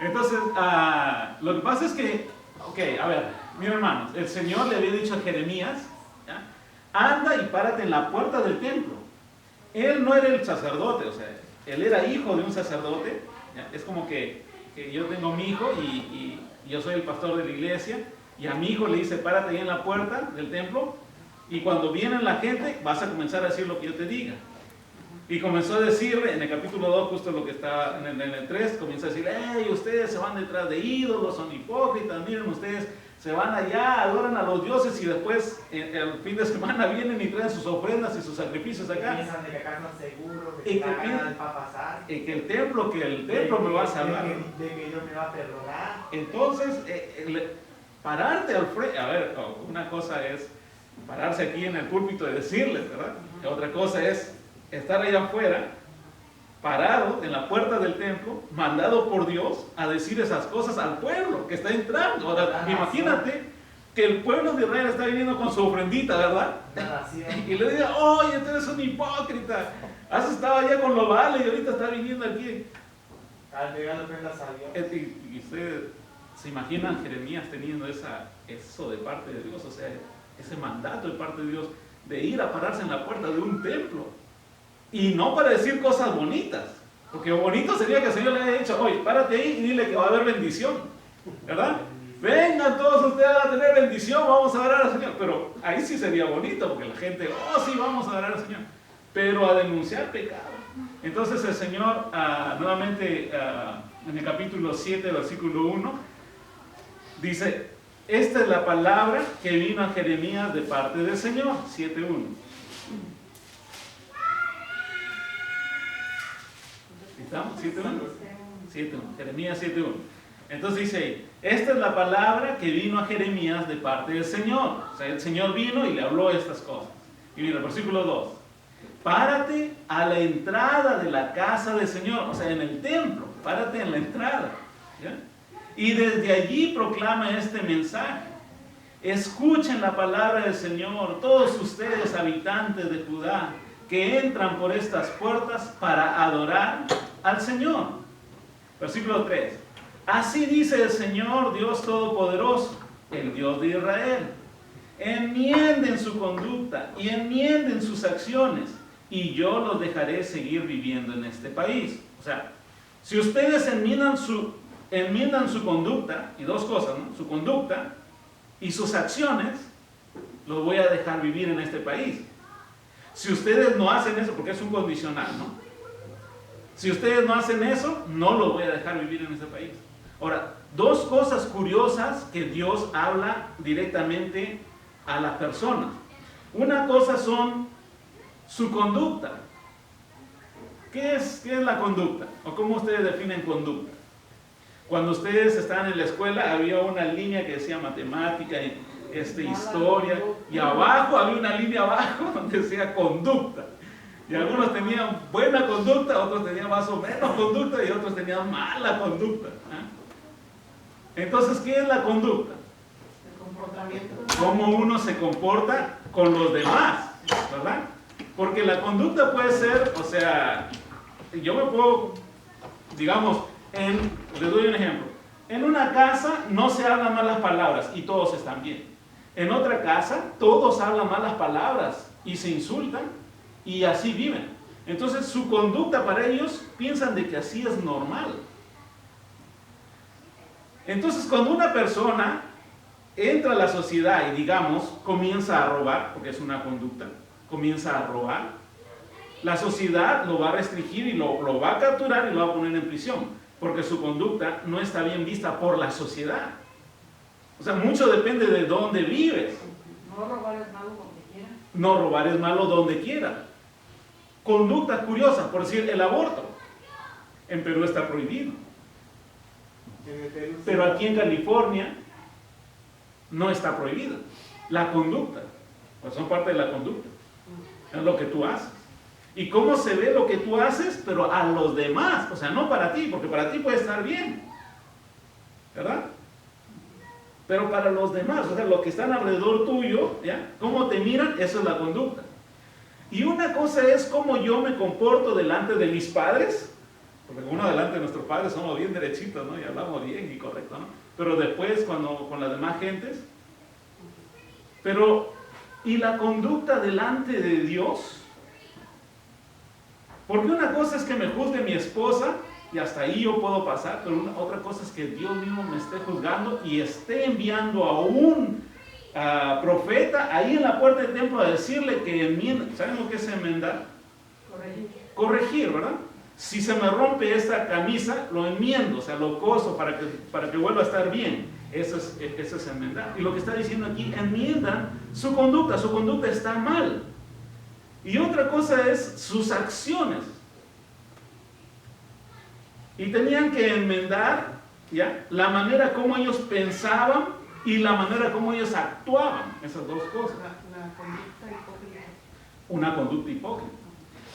Entonces, lo que pasa es que, ok, a ver, miren hermanos, el Señor le había dicho a Jeremías, ¿ya? Anda y párate en la puerta del templo. Él no era el sacerdote, o sea, él era hijo de un sacerdote, ¿ya? Es como que yo tengo mi hijo y yo soy el pastor de la iglesia, y a mi hijo le dice, párate ahí en la puerta del templo, y cuando viene la gente, vas a comenzar a decir lo que yo te diga. Y comenzó a decirle, en el capítulo 2, justo lo que está en el 3, comienza a decir, hey, ustedes se van detrás de ídolos, son hipócritas, miren, ustedes se van allá, adoran a los dioses y después el fin de semana vienen y traen sus ofrendas y sus sacrificios acá. Piensan de que acá están seguros, de Y que acá nada va a pasar. que el templo me va a salvar. De que Dios me va a perdonar. Entonces, pararte al frente, a ver, una cosa es pararse aquí en el púlpito y decirles, ¿verdad? Y otra cosa es estar allá afuera, parado en la puerta del templo, mandado por Dios a decir esas cosas al pueblo que está entrando. Ahora, imagínate que el pueblo de Israel está viniendo con su ofrendita, ¿verdad? Y le diga, oye, tú eres un hipócrita, has estado allá con los Baales y ahorita está viniendo aquí. Al llegar ofrendas a Dios. Y ustedes se imaginan Jeremías teniendo eso de parte de Dios, o sea, ese mandato de parte de Dios de ir a pararse en la puerta de un templo. Y no para decir cosas bonitas, porque bonito sería que el Señor le haya dicho, oye, párate ahí y dile que va a haber bendición, ¿verdad? Vengan todos ustedes a tener bendición, vamos a orar al Señor. Pero ahí sí sería bonito, porque la gente, oh sí, vamos a orar al Señor. Pero a denunciar pecado. Entonces el Señor, nuevamente en el capítulo 7, versículo 1, dice, esta es la palabra que vino a Jeremías de parte del Señor, 7:1. ¿Estamos? 7:1. 7:1. Jeremías 7:1. Entonces dice ahí, esta es la palabra que vino a Jeremías de parte del Señor. O sea, el Señor vino y le habló estas cosas. Y mira, versículo 2. Párate a la entrada de la casa del Señor, o sea, en el templo. Párate en la entrada. ¿Ya? Y desde allí proclama este mensaje. Escuchen la palabra del Señor, todos ustedes habitantes de Judá, que entran por estas puertas para adorar al Señor. Versículo 3. Así dice el Señor Dios Todopoderoso, el Dios de Israel. Enmienden su conducta y enmienden sus acciones, y yo los dejaré seguir viviendo en este país. O sea, si ustedes enmiendan su conducta, y dos cosas, ¿no? Su conducta y sus acciones, los voy a dejar vivir en este país. Si ustedes no hacen eso, porque es un condicional, ¿no? Si ustedes no hacen eso, no los voy a dejar vivir en este país. Ahora, dos cosas curiosas que Dios habla directamente a las personas. Una cosa son su conducta. ¿Qué es la conducta? ¿O cómo ustedes definen conducta? Cuando ustedes estaban en la escuela, había una línea que decía matemática, historia, y abajo había una línea abajo donde decía conducta. Y algunos tenían buena conducta, otros tenían más o menos conducta y otros tenían mala conducta. Entonces, ¿qué es la conducta? El comportamiento. Cómo uno se comporta con los demás, ¿verdad? Porque la conducta puede ser, o sea, yo me puedo, digamos, les doy un ejemplo. En una casa no se hablan malas palabras y todos están bien. En otra casa todos hablan malas palabras y se insultan y así viven. Entonces su conducta para ellos piensan de que así es normal. Entonces cuando una persona entra a la sociedad y digamos comienza a robar, porque es una conducta, comienza a robar, la sociedad lo va a restringir y lo va a capturar y lo va a poner en prisión, porque su conducta no está bien vista por la sociedad. O sea, mucho depende de dónde vives. No robar es malo donde quiera. No robar es malo donde quiera. Conductas curiosas, por decir el aborto. En Perú está prohibido. Pero aquí en California no está prohibido. La conducta, pues son parte de la conducta. Es lo que tú haces. Y cómo se ve lo que tú haces, pero a los demás. O sea, no para ti, porque para ti puede estar bien. ¿Verdad? Pero para los demás, o sea, los que están alrededor tuyo, ¿ya? Cómo te miran, eso es la conducta. Y una cosa es cómo yo me comporto delante de mis padres, Porque uno delante de nuestros padres somos bien derechitos, ¿no? Y hablamos bien y correcto, ¿no? Pero después, cuando con las demás gentes, ¿y la conducta delante de Dios? Porque una cosa es que me juzgue mi esposa y hasta ahí yo puedo pasar, pero otra cosa es que Dios mismo me esté juzgando y esté enviando a un profeta ahí en la puerta del templo a decirle que enmienda. ¿Saben lo que es enmendar? Corregir, ¿verdad? Si se me rompe esta camisa, lo enmiendo, o sea, lo coso para que vuelva a estar bien. Eso es enmendar. Y lo que está diciendo aquí, enmiendan su conducta está mal. Y otra cosa es sus acciones. Y tenían que enmendar, ¿ya?, la manera como ellos pensaban y la manera como ellos actuaban, esas dos cosas. La conducta hipócrita. Una conducta hipócrita.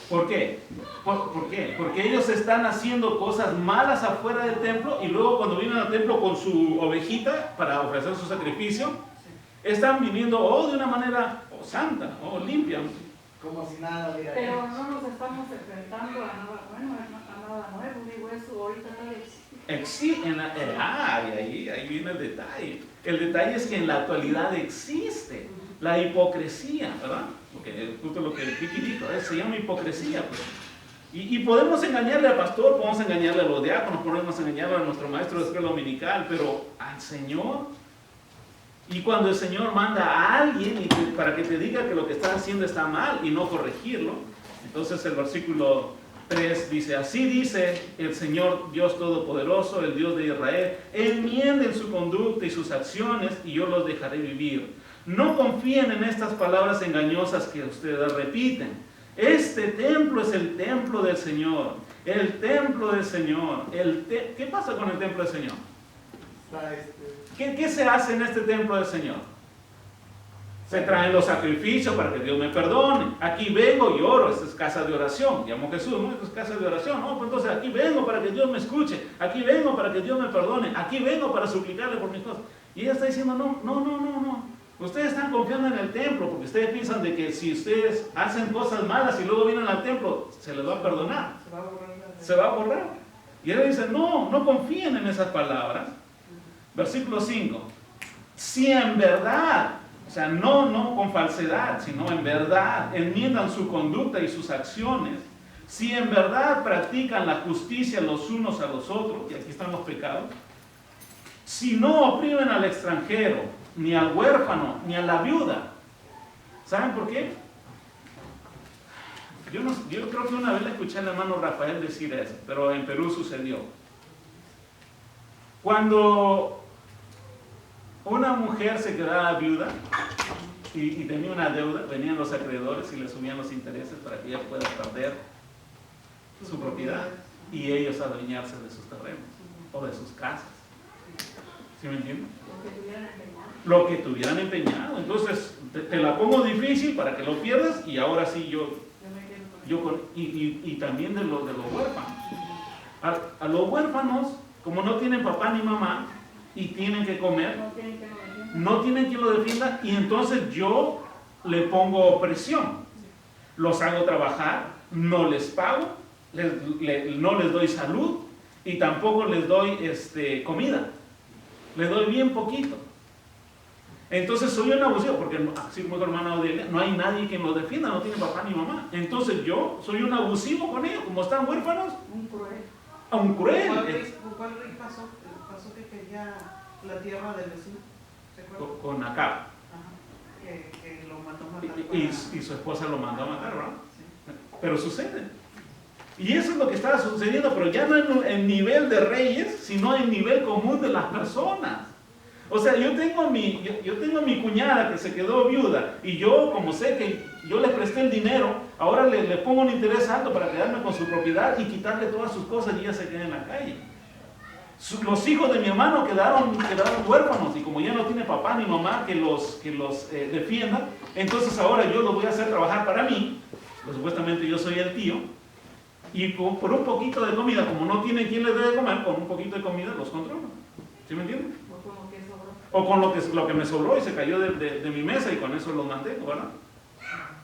¿Por qué? ¿Por qué? Porque ellos están haciendo cosas malas afuera del templo y luego cuando vienen al templo con su ovejita para ofrecer su sacrificio, están viviendo de una manera santa o limpia. Como si nada hubiera Pero hecho. no nos estamos enfrentando a nada, a nada nuevo, digo, eso ahorita no existe. Ahí viene el detalle. El detalle es que en la actualidad existe la hipocresía, ¿verdad? Porque justo lo que Vicky dijo, se llama hipocresía, pues. Y podemos engañarle al pastor, podemos engañarle a los diáconos, podemos engañarle a nuestro maestro de escuela dominical, pero al Señor. Y cuando el Señor manda a alguien para que te diga que lo que estás haciendo está mal y no corregirlo, entonces el versículo 3 dice, así dice el Señor Dios Todopoderoso, el Dios de Israel, enmienden su conducta y sus acciones y yo los dejaré vivir. No confíen en estas palabras engañosas que ustedes repiten. Este templo es el templo del Señor, el templo del Señor. ¿Qué pasa con el templo del Señor? ¿Qué se hace en este templo del Señor? Se traen los sacrificios para que Dios me perdone. Aquí vengo y oro. Esta es casa de oración. Llamo Jesús, ¿no? Esta es casa de oración. No, pues entonces aquí vengo para que Dios me escuche. Aquí vengo para que Dios me perdone. Aquí vengo para suplicarle por mis cosas. Y ella está diciendo, no. Ustedes están confiando en el templo porque ustedes piensan de que si ustedes hacen cosas malas y luego vienen al templo, se les va a perdonar. Se va a borrar. Y ella dice, no confíen en esas palabras. Versículo 5. Si en verdad, o sea, no con falsedad, sino en verdad, enmiendan su conducta y sus acciones, si en verdad practican la justicia los unos a los otros, y aquí están los pecados, si no oprimen al extranjero, ni al huérfano, ni a la viuda. ¿Saben por qué? Yo creo que una vez le escuché al hermano Rafael decir eso, pero en Perú sucedió. Cuando una mujer se quedaba viuda y tenía una deuda, venían los acreedores y le subían los intereses para que ella pueda perder su propiedad y ellos adueñarse de sus terrenos o de sus casas. ¿Sí me entienden? Lo que tuvieran empeñado. Entonces, te la pongo difícil para que lo pierdas y ahora sí y también de los huérfanos. A los huérfanos, como no tienen papá ni mamá y tienen que comer, no tienen quien lo defienda y entonces yo le pongo presión. Los hago trabajar, no les pago, no les doy salud y tampoco les doy comida. Les doy bien poquito. Entonces soy un abusivo, porque así como dijo hermana Odelia, no hay nadie que los defienda, no tiene papá ni mamá. Entonces yo soy un abusivo con ellos, como están huérfanos. Un cruel. Un cruel. ¿Cuál rey pasó? Pasó que quería la tierra del vecino. ¿Se acuerdan? Con Acab. Ajá. Que lo mandó a matar. Y su esposa lo mandó a matar, ¿verdad? Sí. Pero sucede. Y eso es lo que estaba sucediendo, pero ya no en nivel de reyes, sino en nivel común de las personas. O sea, yo tengo mi cuñada que se quedó viuda y yo, como sé que yo le presté el dinero, ahora le pongo un interés alto para quedarme con su propiedad y quitarle todas sus cosas y ella se queda en la calle. Los hijos de mi hermano quedaron huérfanos y como ya no tiene papá ni mamá que los defienda, entonces ahora yo los voy a hacer trabajar para mí, pues supuestamente yo soy el tío, y por un poquito de comida, como no tienen quien les dé de comer, con un poquito de comida los controlo. ¿Sí me entienden? O con lo que me sobró y se cayó de mi mesa y con eso los mantengo, ¿verdad?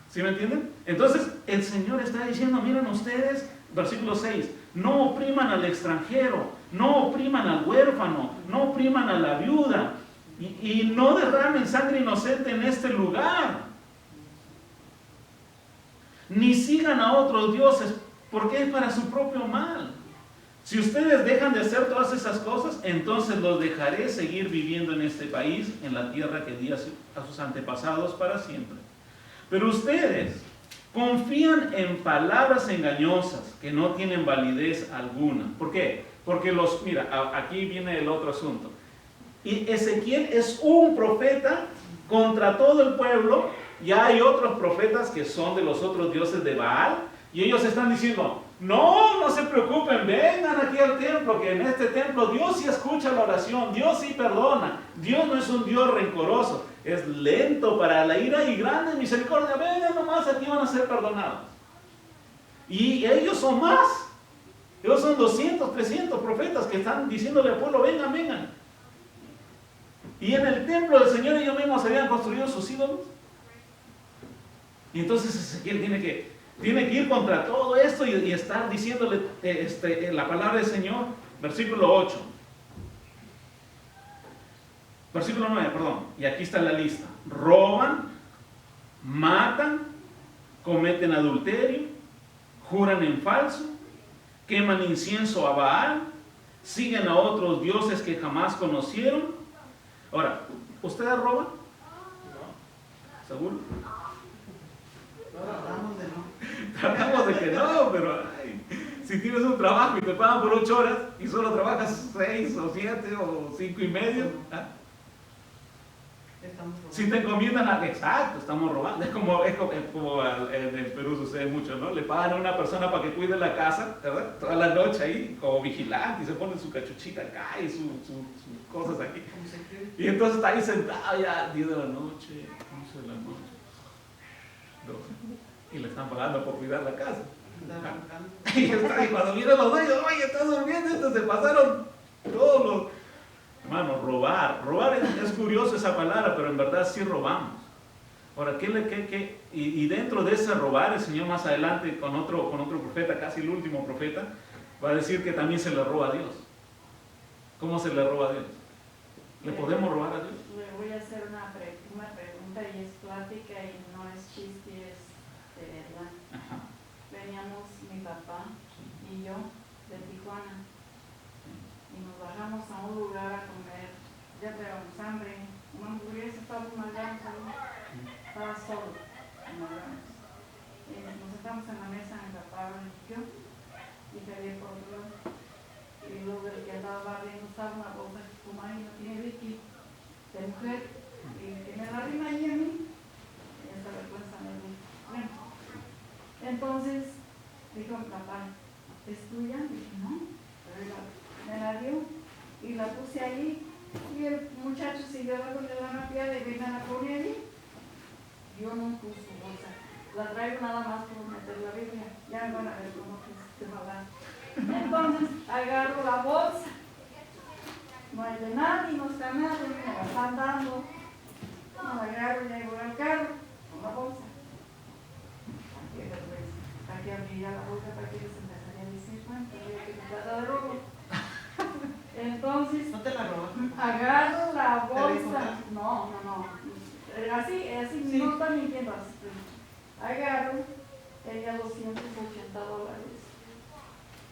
¿Sí me entienden? Entonces el Señor está diciendo, miren ustedes, versículo 6, No opriman al extranjero, no opriman al huérfano, no opriman a la viuda y no derramen sangre inocente en este lugar. Ni sigan a otros dioses, porque es para su propio mal. Si ustedes dejan de hacer todas esas cosas, entonces los dejaré seguir viviendo en este país, en la tierra que di a sus antepasados para siempre. Pero ustedes confían en palabras engañosas que no tienen validez alguna. ¿Por qué? Porque mira, aquí viene el otro asunto. Y Ezequiel es un profeta contra todo el pueblo. Ya hay otros profetas que son de los otros dioses de Baal. Y ellos están diciendo, no se preocupen, vengan aquí al templo, que en este templo Dios sí escucha la oración, Dios sí perdona. Dios no es un Dios rencoroso, es lento para la ira y grande en misericordia. Vengan nomás, aquí van a ser perdonados. Y ellos son más. Ellos son 200, 300 profetas que están diciéndole al pueblo, vengan. Y en el templo del Señor ellos mismos habían construido sus ídolos. Y entonces Ezequiel tiene que ir contra todo esto y estar diciéndole la palabra del Señor. Versículo 8. Versículo 9, perdón. Y aquí está la lista. Roban, matan, cometen adulterio, juran en falso, queman incienso a Baal, siguen a otros dioses que jamás conocieron. Ahora, ¿ustedes roban? ¿Seguro? Tratamos de no. Tratamos de que no, pero si tienes un trabajo y te pagan por 8 horas y solo trabajas 6 o 7 o 5 y medio, si te encomiendan exacto, estamos robando. Es como en el Perú sucede mucho, ¿no? Le pagan a una persona para que cuide la casa, ¿verdad? Toda la noche ahí, como vigilante, y se pone su cachuchita acá y sus cosas aquí. Y entonces está ahí sentado ya 10 de la noche, 11 de la noche, 12. Y le están pagando por cuidar la casa. Y cuando vienen los dueños, oye, estás durmiendo, estos se pasaron todos los... Hermano, robar es curioso esa palabra, pero en verdad sí robamos. Ahora, y dentro de ese robar, el Señor más adelante con otro profeta, casi el último profeta, va a decir que también se le roba a Dios. ¿Cómo se le roba a Dios? ¿Le podemos robar a Dios? Le voy a hacer una pregunta y es plática y no es chiste, es de verdad. Ajá. Veníamos mi papá y yo de Tijuana y nos bajamos a un lugar a comer, ya teníamos hambre, una hamburguesa, estábamos malgados, estaba solo, nos sentamos en la mesa, mi papá yo y Javier por otro lado, y luego el que andaba barriendo estaba una bolsa que fumaba y no tiene líquido de mujer, y que me la rima ahí a mí, y esa vergüenza me dio. Bueno, entonces dijo mi papá, ¿es tuya? Y dije, no, me la dio y la puse ahí y el muchacho siguió dándole la napiada y me la pone ahí. Yo no puse bolsa, la traigo nada más por meter la Biblia, ya me van a ver cómo que se va a dar. Entonces agarro la bolsa, no hay de nadie, no está nadie, me la están dando, no la agarro y ya voy al carro con la bolsa. Aquí abriría la boca para que les empezaría a decir, bueno, que se trata de robo. Entonces, ¿No te la robas? agarro la bolsa. No. Así, Sí. no está mintiendo así. Agarro, tenía $280.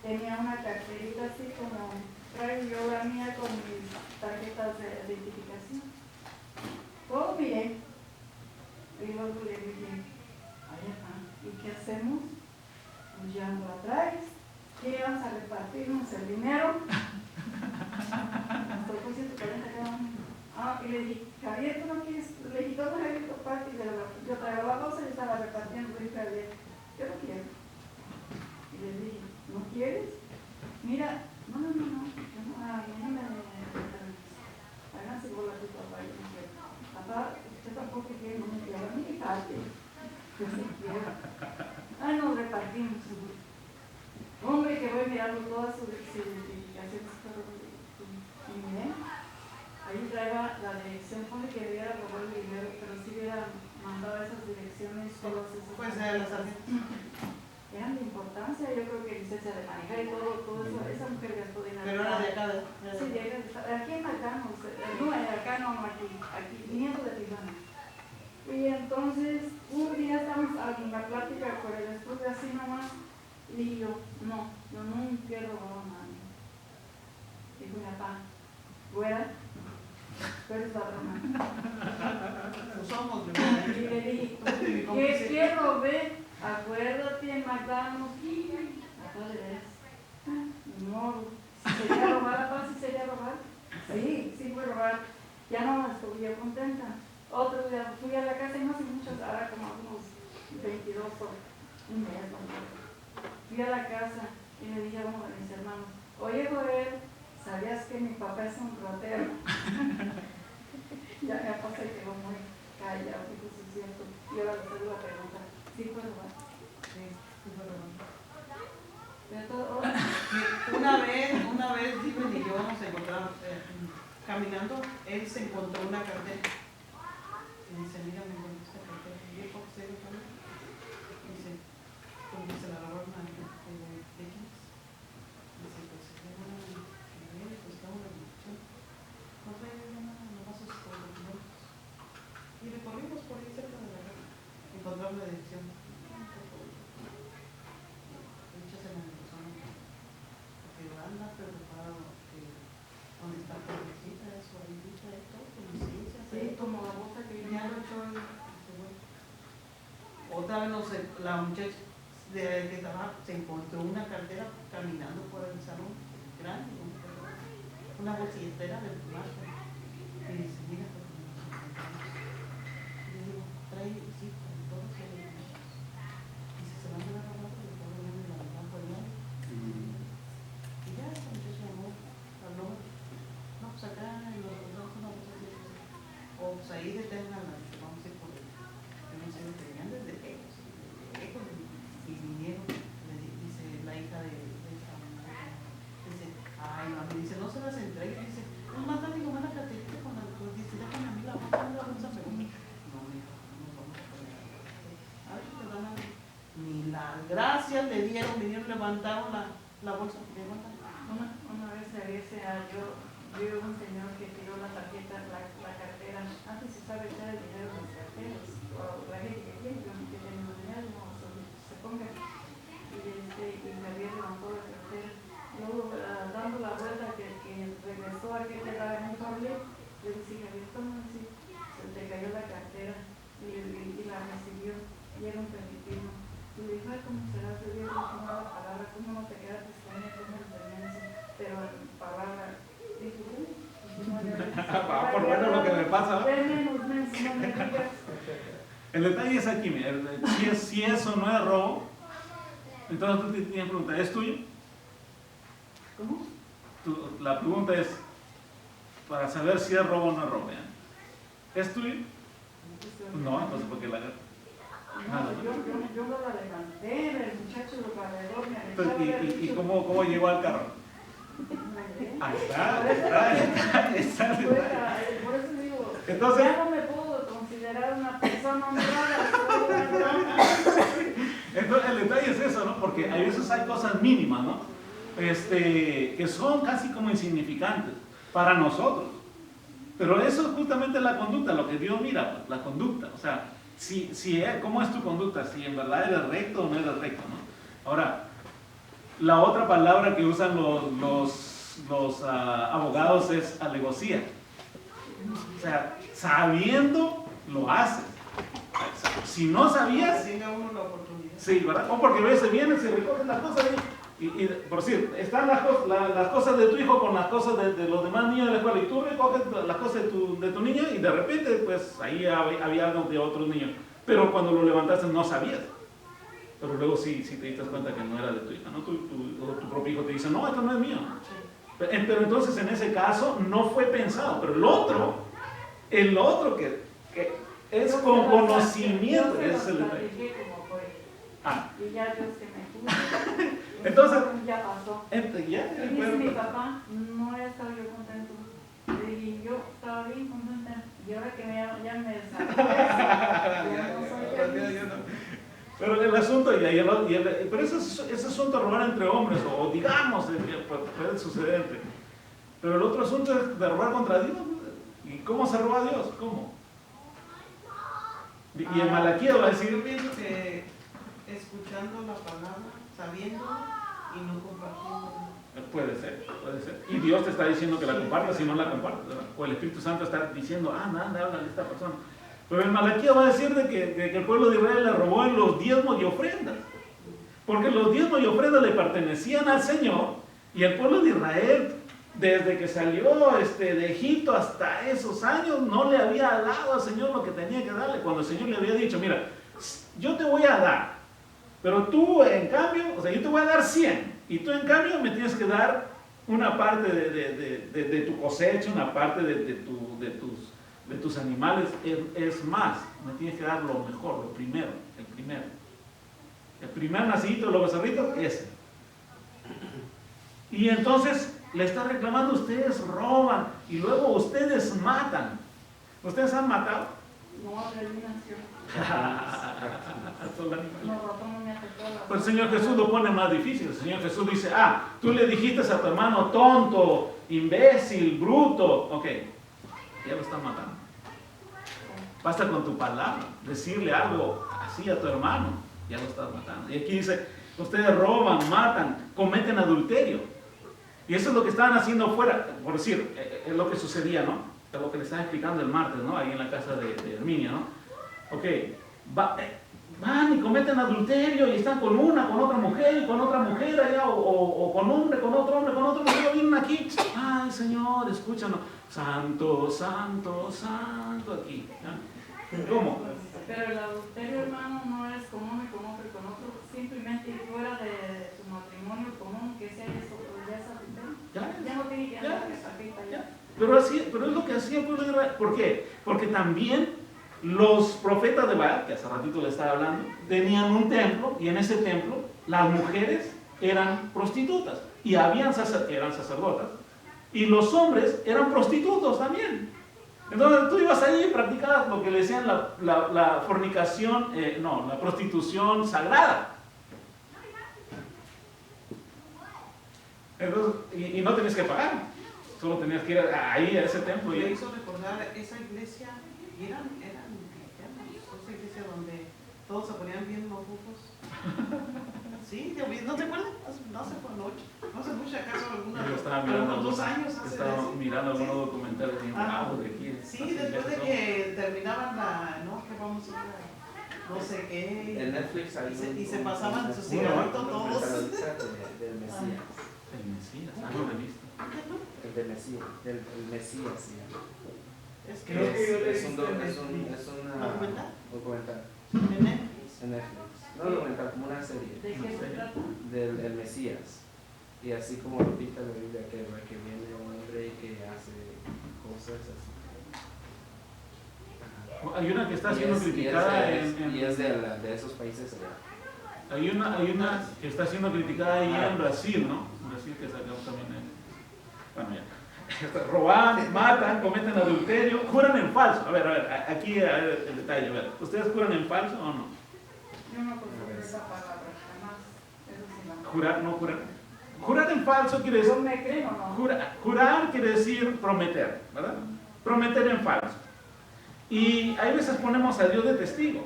Tenía una carterita así como traigo yo la mía con mis tarjetas de identificación. Todo bien. Y luego le dije, ¿y qué hacemos? Pues ya no la traes. ¿Qué vamos a repartirnos el dinero? Nos tocó 140 cada uno. Y le dije, Javier, ¿tú no quieres? Le quitó a Javier tu parte y yo traigo la bolsa y estaba repartiendo. Le dije, Javier, yo no quiero. Y le dije, ¿no quieres? Mira, no, yo no, a mí no me háganse bola tu papá. Y yo dije, papá, usted tampoco quiere, no me quiere, ni parte. Yo sí quiero. Nos repartimos. Hombre, que voy mirando todas sus identificaciones, y miré, ahí traía la dirección, pone que hubiera robado el dinero, pero si hubiera mandado esas direcciones, todas esas. Pues las tarjetas. Eran de importancia. importancia, yo creo que licencia de manejar y todo eso, esa mujer gastó dinero. Pero era de acá, Sí, de acá, aquí en McDonald's, no, acá no, aquí, viniendo de Tijuana. Y entonces, un día estamos en la plática por el estudio así nomás, y dije yo nunca he robado a nadie. Dijo mi papá, güera, tú eres ladrona. No somos, Y le dije, ¿qué robé? Acuérdate en McDonald's. ¿Acuérdate de eso? No, si sería robar, papá, si sería robar. Sí fue robar. Ya no estuve yo contenta. Otro día fui a la casa y no hace muchos, ahora como unos 22 o un mes, no sé. Fui a la casa y le dije a uno de mis hermanos, oye Joel, ¿sabías que mi papá es un ratero? Ya mi papá se quedó muy callado, dijo, sí es cierto. Y ahora le hago la pregunta, ¿sí fue robar? Sí, fue robando. Pero todo, Una vez Steven y yo nos encontramos caminando, él se encontró una cartera y dice, mira, me encontré esta cartera. Y yo, ¿por qué se dio? Dice, porque se la robaron a mí. ¿De quién es? Dice, pues se llama, pues estamos en la dirección. No trae nada, nomás sus documentos. Y recorrimos por ahí cerca de la casa. Encontramos la dirección. Anda preocupado que dónde está tu visita, su visita, todo, tu licencia. sí, como la bolsa que Ya lo echó y se fue. Otra vez, no sé, la muchacha de que trabaja se encontró una cartera caminando por el salón grande, una bolsilletera del marco. Y dice, mira, pues, y le digo, trae visita, y todo se le dice, se van a robar porque todo viene de la verdad por allá. Y ya, esta muchacha habló, no, pues acá en los dos una cosa así, o pues ahí detengan a que vamos a ir por el, yo no sé, venían desde lejos, y vinieron, dice la hija de esta mujer, dice, ay mami, dice, no se las entregue, dice, no manda mi mamá la carterita con la, pues dice, déjame a mí la bolsa, pero no, mija, no vamos a poner a ver si te dan algo. Ni las gracias le dieron, vinieron, levantaron la bolsa, levantaron. Una vez yo vi un señor que tiró la tarjeta, la cartera. Antes se sabe echar el dinero en las carteras, o la gente que tiene los dinero, no se ponga. Y me había levantado la cartera. Luego, dando la vuelta que regresó a que te daba en un cable, le dije, Javier, ¿cómo así? Se te cayó la cartera y la recibió, y era un filipino. Y le dije, ay, ¿cómo será? Te dio la palabra, ¿cómo no te quedaste con él? ¿Cómo lo tenías? Pero en palabra, dije, Por bueno lo que me pasa, ¿no? menos, no me digas. El detalle es aquí, mira, si eso no es robo, entonces tú te tienes que preguntar, ¿es tuyo? ¿Cómo? La pregunta es para saber si es robo o no es robo, ¿ya? ¿Es tuyo? No, entonces ¿por qué la agarras? No, yo no la levanté, el muchacho lo alrededor me Entonces, ¿y cómo llegó al carro? Ahí está. Por eso digo, Entonces, ya no me puedo considerar una persona honrada. entonces el detalle es eso, ¿no? Porque a veces hay cosas mínimas, ¿no? Que son casi como insignificantes para nosotros. Pero eso es justamente la conducta, lo que Dios mira, pues, la conducta. O sea, ¿cómo es tu conducta? Si en verdad eres recto o no eres recto, ¿no? Ahora, la otra palabra que usan los abogados es alegocía. O sea, sabiendo, lo haces. Si no sabías, Tenga uno la oportunidad. sí, ¿verdad? O porque a veces vienen, se recogen las cosas y por decir, están las cosas de tu hijo con las cosas de los demás niños de la escuela y tú recoges las cosas de tu niño y de repente, pues ahí había algo de otros niños. Pero cuando lo levantaste no sabías. Pero luego sí te diste cuenta que no era de tu hija, ¿no? Tu propio hijo te dice, no, esto no es mío. Pero entonces en ese caso no fue pensado. Pero el otro que es con conocimiento, ese es el detalle. Y ya Dios que me puso. Entonces, ya pasó. Ya, Y dice mi papá, no he estado yo contento. Y yo estaba bien contenta. Y ahora que ya me sacó eso, ya no soy feliz. Pero el asunto, pero ese asunto de robar entre hombres, o digamos, puede suceder entre. Pero el otro asunto es de robar contra Dios. ¿Y cómo se roba a Dios? ¿Cómo? Y en Malaquías va a Yo decir, pienso que escuchando la palabra, sabiendo y no compartiendo. puede ser. Y Dios te está diciendo que la compartas y no la compartas, ¿verdad? O el Espíritu Santo está diciendo, anda, háblale a esta persona. Pero en Malaquías va a decir de que el pueblo de Israel le robó en los diezmos y ofrendas. Porque los diezmos y ofrendas le pertenecían al Señor, y el pueblo de Israel, desde que salió de Egipto hasta esos años, no le había dado al Señor lo que tenía que darle. Cuando el Señor le había dicho, mira, yo te voy a dar, pero tú en cambio, o sea, yo te voy a dar 100, y tú en cambio me tienes que dar una parte de tu cosecha, una parte de tus animales, es más, me tienes que dar lo mejor, lo primero, el primero. El primer nacidito de los becerritos, ese. Y entonces le está reclamando, ustedes roban y luego ustedes matan. ¿Ustedes han matado? No, adivinación. Son animales. No, ratón no me afectó la. Pues el Señor Jesús lo pone más difícil. El Señor Jesús dice, tú le dijiste a tu hermano tonto, imbécil, bruto. Ok, ya lo están matando. Basta con tu palabra, decirle algo así a tu hermano, ya lo estás matando. Y aquí dice, ustedes roban, matan, cometen adulterio. Y eso es lo que estaban haciendo afuera, por decir, es lo que sucedía, ¿no? Es lo que le estaba explicando el martes, ¿no? Ahí en la casa de Herminia, ¿no? Ok, van y cometen adulterio y están con otra mujer y con otra mujer allá, o con hombre, con otro hombre, con otro mujer, vienen aquí. Ay, Señor, escúchanos. Santo, santo, santo aquí. ¿Ya? ¿Cómo? Pero el adulterio, hermano, no es con uno y con otro y con otro, simplemente fuera de su matrimonio común, que sea eso, pues ya es adulterio. Ya no tiene que andar de sapita ya. Pero es lo que hacía el pueblo de Israel. ¿Por qué? Porque también los profetas de Baal, que hace ratito le estaba hablando, tenían un templo, y en ese templo las mujeres eran prostitutas y eran sacerdotas, y los hombres eran prostitutos también. Entonces tú ibas ahí y practicabas lo que le decían la fornicación, la prostitución sagrada. Entonces, y no tenías que pagar, solo tenías que ir ahí a ese templo. Me hizo recordar esa iglesia, eran cristianos, esa iglesia donde todos se ponían bien los ojos. Sí, ¿no te acuerdas? No hace por noche, no hace mucho acaso Yo estaba mirando algunos 2 años hace estaba eso. mirando algunos documentales y de aquí. Sí, después de que terminaban que vamos a ir a no sé qué. En Netflix hay y se pasaban sus cigarritos todos. Del Mesías. El Mesías, no lo he visto. El del Mesías, el Mesías, sí. Es Que que es un documental documental en Netflix. en Netflix. No documental, como una serie ¿De qué se trata? del Mesías. Y así como lo pinta la Biblia, que viene un hombre que hace cosas así. Hay una que está siendo criticada y es de esos países allá. Hay una que está siendo criticada ahí en Brasil, ¿no? Brasil, que sacó también bueno, ya. Roban, matan, cometen adulterio, juran en falso. A ver, aquí el detalle. A ver, ¿ustedes juran en falso o no? Yo no conozco esa palabra, jamás. Eso sí no. Jurar, no jurar. Jurar en falso quiere decir. ¿No me creen o no? Jurar quiere decir prometer, ¿verdad? Prometer en falso. Y hay veces ponemos a Dios de testigo.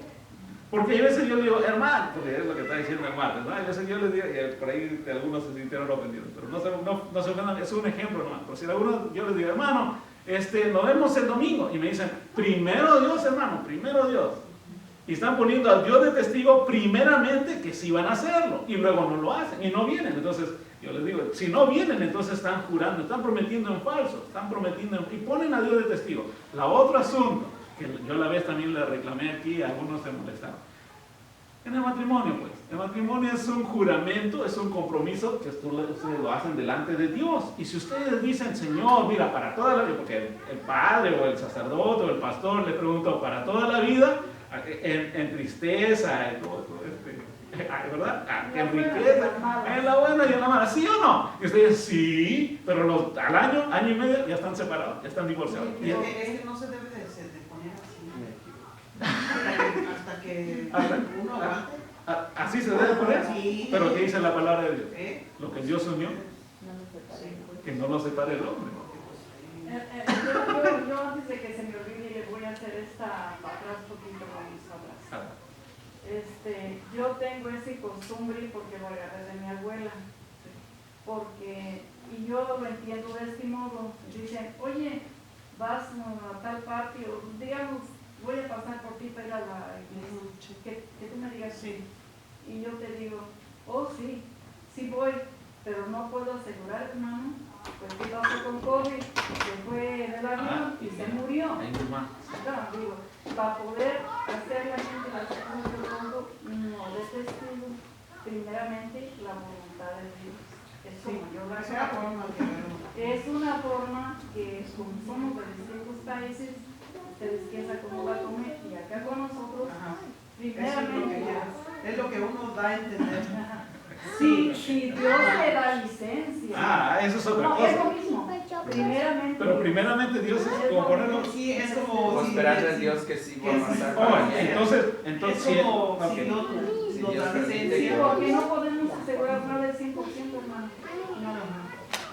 Porque hay veces yo le digo, hermano, porque es lo que está diciendo el martes, ¿no? Hay veces yo les digo, y por ahí algunos se sintieron ofendidos, pero no se ofendan, es un ejemplo nomás. Por si algunos yo les digo, hermano, nos vemos el domingo, y me dicen, primero Dios, hermano, primero Dios. Y están poniendo a Dios de testigo primeramente que sí van a hacerlo, y luego no lo hacen, y no vienen. Entonces, yo les digo, si no vienen, entonces están jurando, están prometiendo en falso, y ponen a Dios de testigo. La otro asunto, que yo la vez también le reclamé aquí, algunos se molestaron. En el matrimonio, pues, el matrimonio es un juramento, es un compromiso que ustedes lo hacen delante de Dios. Y si ustedes dicen, Señor, mira, para toda la vida, porque el padre o el sacerdote o el pastor le preguntó, para toda la vida, en tristeza, ¿verdad? En riqueza, en la buena y en la mala, ¿sí o no? Y ustedes, sí, pero al año y medio, ya están separados, ya están divorciados. Es que no se debe de poner así. Hasta que uno aguante. Así se debe poner. Sí. Pero ¿qué dice la palabra de Dios? ¿Eh? Lo que Dios unió, No lo separé. que no lo separe el hombre. Yo antes de que se me olvide le voy a hacer esta para atrás poquito con mis obras. Ah, Yo tengo esa costumbre porque lo agarré de mi abuela. Porque, y yo lo entiendo de este modo, dicen, oye, vas a tal parte, o digamos, voy a pasar por ti para ir a la iglesia, que tú me digas sí. Y yo te digo, oh sí, sí voy, pero no puedo asegurar, hermano, pues qué pasó con COVID, se fue en el avión y se murió. ahí nomás. No, digo, para poder hacer la gente las cosas del mundo, no de testigo, primeramente la voluntad de Dios. Es como yo la Esa hago. forma que Es una forma que, como somos de distintos países, ustedes piensan cómo va a comer, y acá con nosotros, ajá. primeramente, Es lo que uno da a entender. ajá, si Dios le da licencia, Eso es otra no, es cosa. lo mismo, primeramente, Pero primeramente Dios es como ponerlo. Sí, es como si esperando en Dios que sí va a pasar. Oh, para que- entonces es sí, como ok. si no Si nos Dios da permite licencia. que- porque no podemos asegurar nada del 100%, hermano,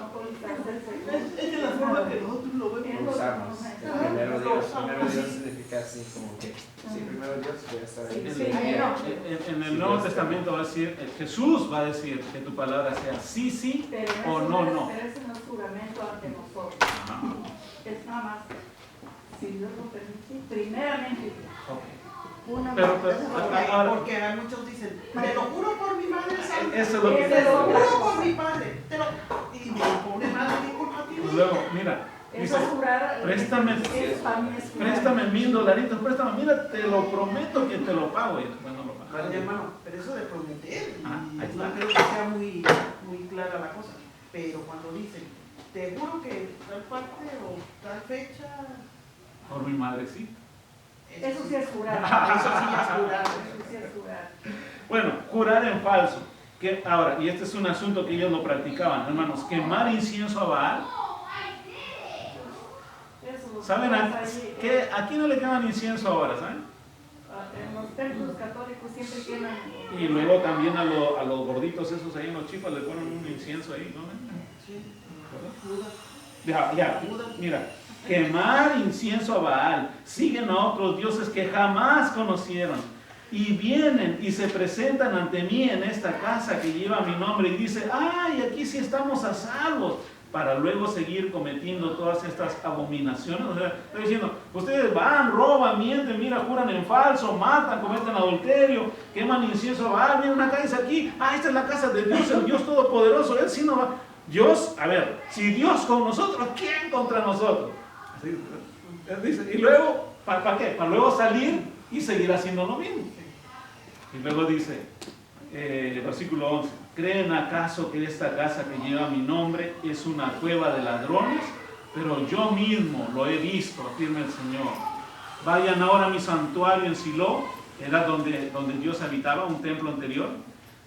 no podemos hacerse. Es de la forma que nosotros lo vemos. Lo usamos. Primero Dios significa así como que, sí, primero Dios voy a estar ahí. En el Nuevo Testamento va a decir, Jesús va a decir que tu palabra sea sí, sí Pero o eso no, es- no. pero ese no es juramento ante nosotros. Ajá. Es nada más, si Dios lo permite, primeramente. Ok. Una Pero, ahora, Porque hay muchos dicen, te lo juro por mi madre santa. eso es lo que. Ese es Te lo otra juro cosa. por mi padre. Y mi pobre madre, ¿qué culpa tiene? Luego, mira, Eso dice, es jurar. préstame, Es para mí es jurar. préstame $1000, préstame, mira, te lo prometo que te lo pago. Y después no lo pago. Vale, hermano, pero eso de prometer, Ah, ahí no está. creo que sea muy clara la cosa. Pero cuando dicen, te juro que tal parte o tal fecha, Por mi madrecita. Eso sí es jurar. Eso sí es jurar. Eso sí es jurar. Bueno, jurar en falso. Que ahora, y este es un asunto que ellos lo practicaban, hermanos, quemar incienso a Baal. Eso lo ¿Saben pasa ahí, que aquí no le queman incienso ahora, ¿saben? en los templos católicos siempre queman. Y luego también a los gorditos esos ahí en los chifas le ponen un incienso ahí, ¿no? Ya, mira, quemar incienso a Baal, siguen a otros dioses que jamás conocieron y vienen y se presentan ante mí en esta casa que lleva mi nombre y dice, ay, aquí sí estamos a salvos, para luego seguir cometiendo todas estas abominaciones. O sea, estoy diciendo, ustedes van, roban, mienten, mira, juran en falso, matan, cometen adulterio, queman incienso a Baal, miren acá, dice aquí, esta es la casa de Dios, el Dios Todopoderoso, Él sí no va. Dios, a ver, si Dios con nosotros, ¿quién contra nosotros? Así, dice, y luego, ¿para qué? Para luego salir y seguir haciendo lo mismo. Y luego dice, versículo 11, ¿creen acaso que esta casa que lleva mi nombre es una cueva de ladrones? Pero yo mismo lo he visto, afirma el Señor. Vayan ahora a mi santuario en Silo, era donde Dios habitaba, un templo anterior,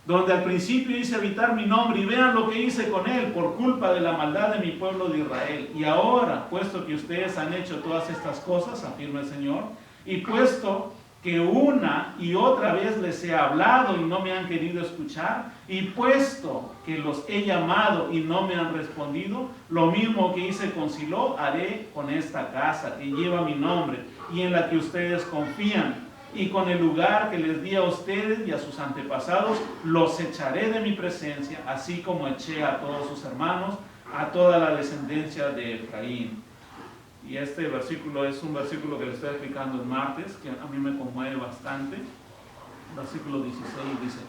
donde al principio hice habitar mi nombre, y vean lo que hice con él por culpa de la maldad de mi pueblo de Israel. Y ahora, puesto que ustedes han hecho todas estas cosas, afirma el Señor, y puesto que una y otra vez les he hablado y no me han querido escuchar, y puesto que los he llamado y no me han respondido, lo mismo que hice con Silo, haré con esta casa que lleva mi nombre y en la que ustedes confían. Y con el lugar que les di a ustedes y a sus antepasados, los echaré de mi presencia, así como eché a todos sus hermanos, a toda la descendencia de Efraín. Y este versículo es un versículo que le estoy explicando el martes, que a mí me conmueve bastante. Versículo 16 dice,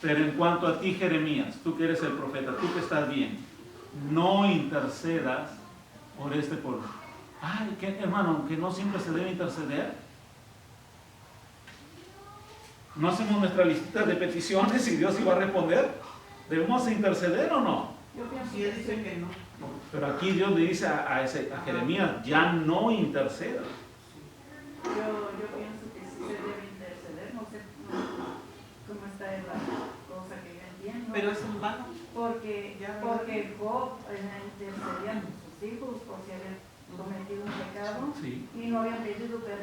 pero en cuanto a ti, Jeremías, tú que eres el profeta, tú que estás bien, no intercedas por este pueblo. Ay, ¿qué, hermano? ¿Que no siempre se debe interceder? ¿No hacemos nuestra listita de peticiones y Dios iba a responder? ¿Debemos interceder o no? Yo pienso Si él dice que no. Pero aquí Dios le dice a Jeremías, ya no intercedas. Yo pienso que sí se debe interceder, no sé cómo está la cosa que yo entiendo. Pero es en vano. Porque Ya, Job intercedía a sus hijos por si habían cometido un pecado Sí. y no habían pedido perdón.